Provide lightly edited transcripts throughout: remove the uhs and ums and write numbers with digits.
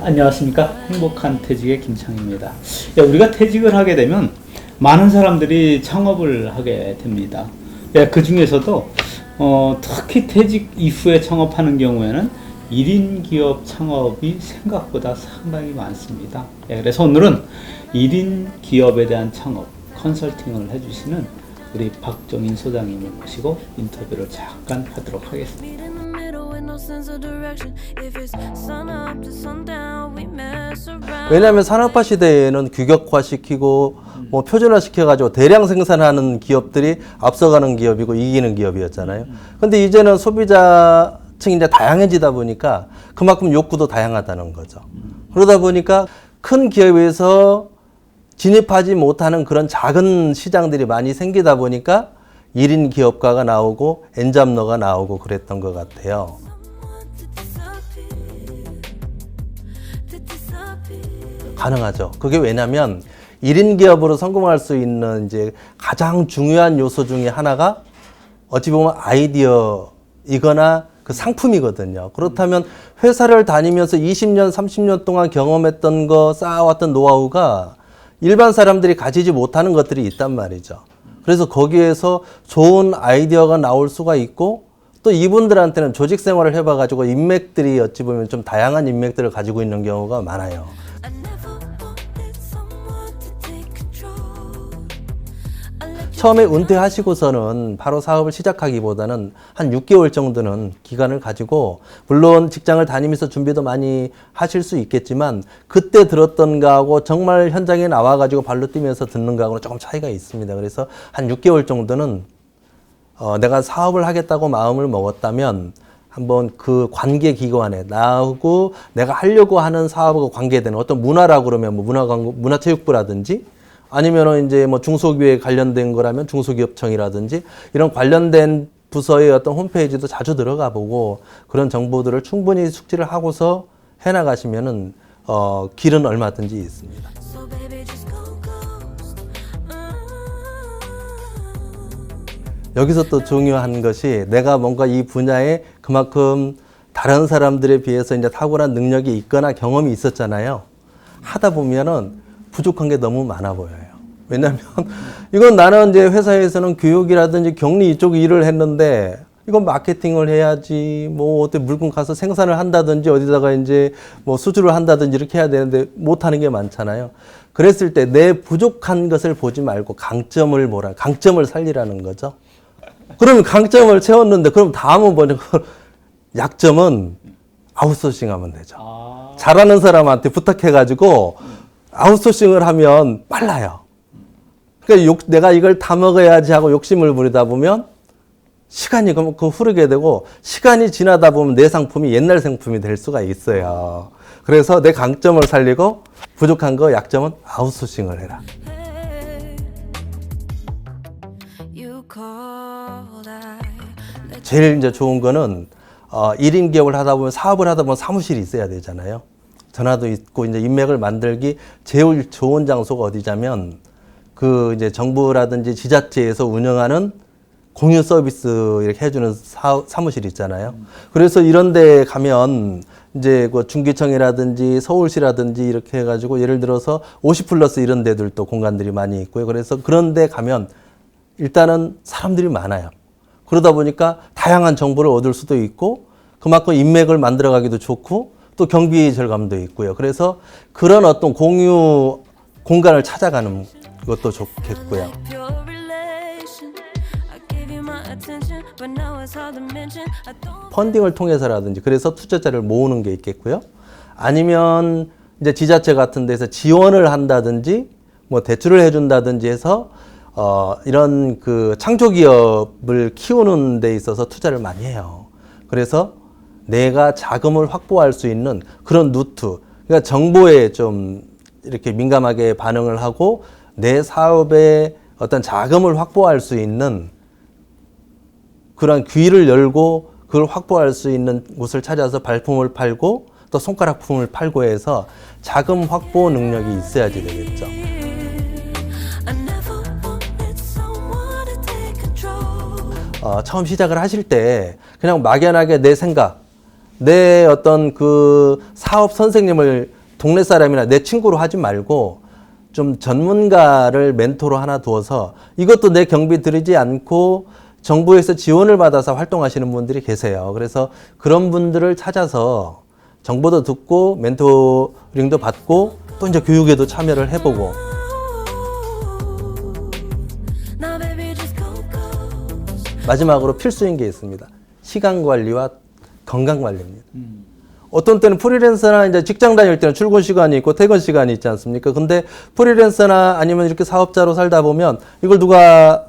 안녕하십니까. 행복한 퇴직의 김창입니다. 우리가 퇴직을 하게 되면 많은 사람들이 창업을 하게 됩니다. 그 중에서도 특히 퇴직 이후에 창업하는 경우에는 1인 기업 창업이 생각보다 상당히 많습니다. 그래서 오늘은 1인 기업에 대한 창업 컨설팅을 해주시는 우리 박정인 소장님을 모시고 인터뷰를 잠깐 하도록 하겠습니다. 왜냐하면 산업화 시대에는 규격화시키고 표준화시켜가지고 대량 생산하는 기업들이 앞서가는 기업이고 이기는 기업이었잖아요. 근데 이제는 소비자층이 이제 다양해지다 보니까 그만큼 욕구도 다양하다는 거죠. 그러다 보니까 큰 기업에서 진입하지 못하는 그런 작은 시장들이 많이 생기다 보니까 1인 기업가가 나오고 엔잡러가 나오고 그랬던 것 같아요. 가능하죠. 그게 왜냐면 1인 기업으로 성공할 수 있는 이제 가장 중요한 요소 중에 하나가 어찌 보면 아이디어이거나 그 상품이거든요. 그렇다면 회사를 다니면서 20년, 30년 동안 경험했던 거, 쌓아왔던 노하우가 일반 사람들이 가지지 못하는 것들이 있단 말이죠. 그래서 거기에서 좋은 아이디어가 나올 수가 있고 또 이분들한테는 조직 생활을 해봐가지고 인맥들이 어찌 보면 좀 다양한 인맥들을 가지고 있는 경우가 많아요. 처음에 은퇴하시고서는 바로 사업을 시작하기보다는 한 6개월 정도는 기간을 가지고 물론 직장을 다니면서 준비도 많이 하실 수 있겠지만 그때 들었던 거하고 정말 현장에 나와가지고 발로 뛰면서 듣는 거하고는 조금 차이가 있습니다. 그래서 한 6개월 정도는 내가 사업을 하겠다고 마음을 먹었다면 한번 그 관계 기관에 나하고 내가 하려고 하는 사업하고 관계되는 어떤 문화라고 그러면 문화체육부라든지 아니면은 이제 중소기업에 관련된 거라면 중소기업청이라든지 이런 관련된 부서의 어떤 홈페이지도 자주 들어가 보고 그런 정보들을 충분히 숙지를 하고서 해 나가시면은 길은 얼마든지 있습니다. 여기서 또 중요한 것이 내가 뭔가 이 분야에 그만큼 다른 사람들에 비해서 이제 탁월한 능력이 있거나 경험이 있었잖아요. 하다 보면은 부족한 게 너무 많아 보여요. 왜냐면 이건 나는 이제 회사에서는 교육이라든지 격리 이쪽 일을 했는데 이건 마케팅을 해야지 어디 물건 가서 생산을 한다든지 어디다가 이제 수주를 한다든지 이렇게 해야 되는데 못하는 게 많잖아요. 그랬을 때 내 부족한 것을 보지 말고 강점을 살리라는 거죠. 그러면 강점을 채웠는데 그럼 다음은 뭐냐? 약점은 아웃소싱 하면 되죠. 잘하는 사람한테 부탁해가지고 아웃소싱을 하면 빨라요. 그러니까 내가 이걸 다 먹어야지 하고 욕심을 부리다 보면 시간이 그 흐르게 되고 시간이 지나다 보면 내 상품이 옛날 상품이 될 수가 있어요. 그래서 내 강점을 살리고 부족한 거 약점은 아웃소싱을 해라. 제일 이제 좋은 거는 1인 기업을 하다 보면 사업을 하다 보면 사무실이 있어야 되잖아요. 전화도 있고 이제 인맥을 만들기 제일 좋은 장소가 어디냐면 그 이제 정부라든지 지자체에서 운영하는 공유 서비스 이렇게 해주는 사무실 있잖아요. 그래서 이런 데 가면 이제 그 중기청이라든지 서울시라든지 이렇게 해가지고 예를 들어서 50플러스 이런 데들도 공간들이 많이 있고요. 그래서 그런 데 가면 일단은 사람들이 많아요. 그러다 보니까 다양한 정보를 얻을 수도 있고 그만큼 인맥을 만들어가기도 좋고 또 경비 절감도 있고요. 그래서 그런 어떤 공유 공간을 찾아가는 것도 좋겠고요. 펀딩을 통해서라든지 그래서 투자자를 모으는 게 있겠고요. 아니면 이제 지자체 같은 데서 지원을 한다든지 대출을 해준다든지 해서 이런 그 창조기업을 키우는 데 있어서 투자를 많이 해요. 그래서 내가 자금을 확보할 수 있는 그런 루트, 그러니까 정보에 좀 이렇게 민감하게 반응을 하고 내 사업에 어떤 자금을 확보할 수 있는 그런 귀를 열고 그걸 확보할 수 있는 곳을 찾아서 발품을 팔고 또 손가락품을 팔고 해서 자금 확보 능력이 있어야지 되겠죠. 처음 시작을 하실 때 그냥 막연하게 내 생각, 내 어떤 그 사업 선생님을 동네 사람이나 내 친구로 하지 말고 좀 전문가를 멘토로 하나 두어서 이것도 내 경비 들이지 않고 정부에서 지원을 받아서 활동하시는 분들이 계세요. 그래서 그런 분들을 찾아서 정보도 듣고 멘토링도 받고 또 이제 교육에도 참여를 해보고. 마지막으로 필수인 게 있습니다. 시간 관리와 건강 관리입니다. 어떤 때는 프리랜서나 이제 직장 다닐 때는 출근 시간이 있고 퇴근 시간이 있지 않습니까? 근데 프리랜서나 아니면 이렇게 사업자로 살다 보면 이걸 누가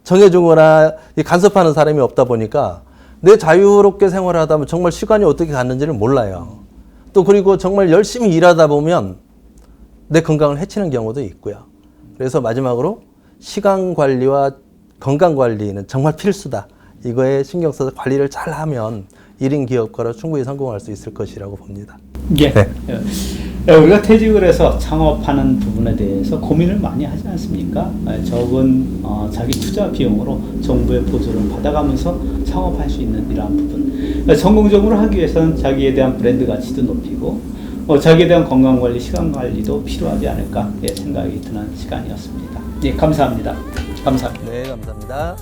정해주거나 간섭하는 사람이 없다 보니까 내 자유롭게 생활을 하다 보면 정말 시간이 어떻게 갔는지를 몰라요. 또 그리고 정말 열심히 일하다 보면 내 건강을 해치는 경우도 있고요. 그래서 마지막으로 시간 관리와 건강 관리는 정말 필수다. 이거에 신경 써서 관리를 잘 하면 1인 기업가로 충분히 성공할 수 있을 것이라고 봅니다. 예. 네. 우리가 퇴직을 해서 창업하는 부분에 대해서 고민을 많이 하지 않습니까? 적은 자기 투자 비용으로 정부의 보조를 받아가면서 창업할 수 있는 이러한 부분. 성공적으로 하기 위해서는 자기에 대한 브랜드 가치도 높이고 자기에 대한 건강관리, 시간관리도 필요하지 않을까 생각이 드는 시간이었습니다. 예, 감사합니다. 감사합니다. 네, 감사합니다.